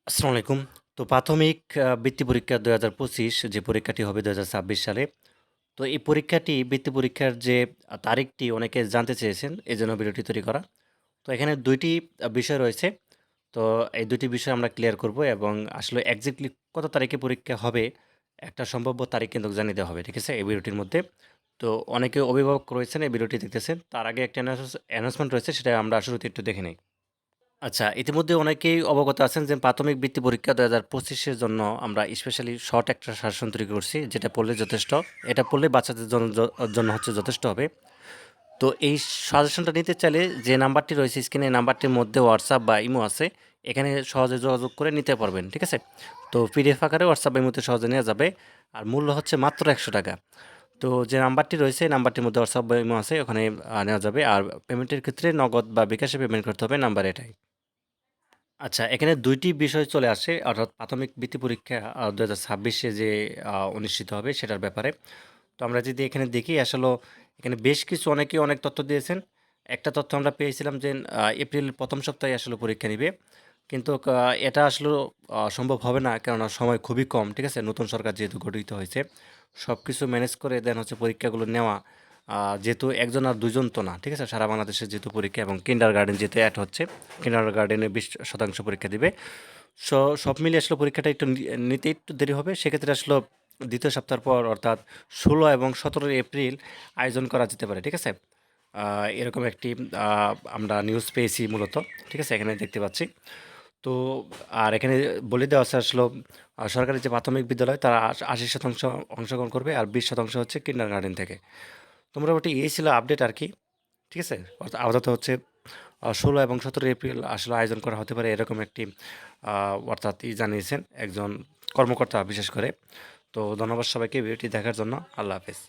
আসসালামু আলাইকুম। তো প্রাথমিক বৃত্তি পরীক্ষা ২০২৫ যে পরীক্ষাটি হবে ২০২৬ সালে। তো এই পরীক্ষাটি বৃত্তি পরীক্ষার যে তারিখটি অনেকে জানতে চেয়েছেন, এজন্য ভিডিওটি তৈরি করা। তো এখানে ২ টি বিষয় রয়েছে। তো এই ২ টি বিষয় আমরা ক্লিয়ার করব এবং আসলে এক্সাক্টলি কত তারিখে পরীক্ষা হবে, একটা সম্ভাব্য তারিখ কিন্তু জানিয়ে দেওয়া হবে। ঠিক আছে? এই ভিডিওটির মধ্যে। তো অনেকে অভিভাবক রয়েছেন এই ভিডিওটি দেখতেছেন। তার আগে একটা অ্যানাউন্সমেন্ট রয়েছে, সেটা আমরা শুরুতে একটু দেখে নেই। আচ্ছা, ইতিমধ্যে অনেকেই অবগত আছেন যে প্রাথমিক বৃত্তি পরীক্ষা ২০২৫ এর জন্য আমরা স্পেশালি শর্ট একটা সাজেশন তৈরি করছি, যেটা পড়লে যথেষ্ট। এটা পড়লে বাচ্চাদের জন্য হচ্ছে যথেষ্ট হবে। তো এই সাজেশনটা নিতে চাইলে যে নাম্বারটি রয়েছে স্ক্রিনে, এই নাম্বারটির মধ্যে WhatsApp বা ইমো আছে। এখানে সহজে যোগাযোগ করে নিতে পারবেন। ঠিক আছে? তো পিডিএফ আকারে WhatsApp বা ইমোতে সহজে নেওয়া যাবে। আর মূল্য হচ্ছে মাত্র ৳১০০। তো যে নাম্বারটি রয়েছে, এই নাম্বারটির মধ্যে WhatsApp বা ইমো আছে, ওখানে নেওয়া যাবে। আর পেমেন্টের ক্ষেত্রে নগদ বা বিকাশে পেমেন্ট করতে হবে, নাম্বার এটাই। আচ্ছা, এখানে ২ টি বিষয় চলে আসে, অর্থাৎ প্রাথমিক বৃত্তি পরীক্ষা ২০২৬ এ যে অনুষ্ঠিত হবে সেটার ব্যাপারে। তো আমরা যদি এখানে দেখি, আসলেও এখানে বেশ কিছু অনেকে অনেক তথ্য দিয়েছেন। একটা তথ্য আমরা পেয়েছিলাম যে এপ্রিলের ১ম সপ্তাহে আসলে পরীক্ষা নিবে। কিন্তু এটা আসলেও সম্ভব হবে না, কেননা সময় খুবই কম। ঠিক আছে? নতুন সরকার যেহেতু গঠিত হয়েছে, সবকিছু ম্যানেজ করে দেন হচ্ছে পরীক্ষাগুলো নেওয়া। যেহেতু ১ জন আর ২ জন তো না। ঠিক আছে? সারা বাংলাদেশে যেহেতু পরীক্ষা এবং কিন্ডারগার্টেন যেহেতু এড হচ্ছে, কিন্ডারগার্টেনে ২০% পরীক্ষা দিবে। সব মিলিয়ে আসলে পরীক্ষাটা একটু নিতে একটু দেরি হবে। সেক্ষেত্রে আসলে ২য় সপ্তাহ পর, অর্থাৎ ১৬ এবং ১৭ এপ্রিল আয়োজন করা যেতে পারে। ঠিক আছে? এরকম একটি আ আমরা নিউজ পেয়েছি মূলত। ঠিক আছে? এখানে দেখতে পাচ্ছি। তো আর এখানে বলে দেওয়া আছে আসলেও সরকারি যে প্রাথমিক বিদ্যালয়, তারা ৮০% অংশগ্রহণ করবে আর ২০% হচ্ছে কিন্ডারগার্টেন থেকে। তো মোটামুটি এই ছিল আপডেট আরকি। ঠিক আছে? আপাতত হচ্ছে ১৬ এবং ১৭ এপ্রিল আসলে আয়োজন করা হতে পারে, এরকম একটি আ অর্থাৎ জানিয়েছেন একজন কর্মকর্তা বিশেষ করে। তো ধন্যবাদ সবাইকে ভিডিওটি দেখার জন্য। আল্লাহ হাফেজ।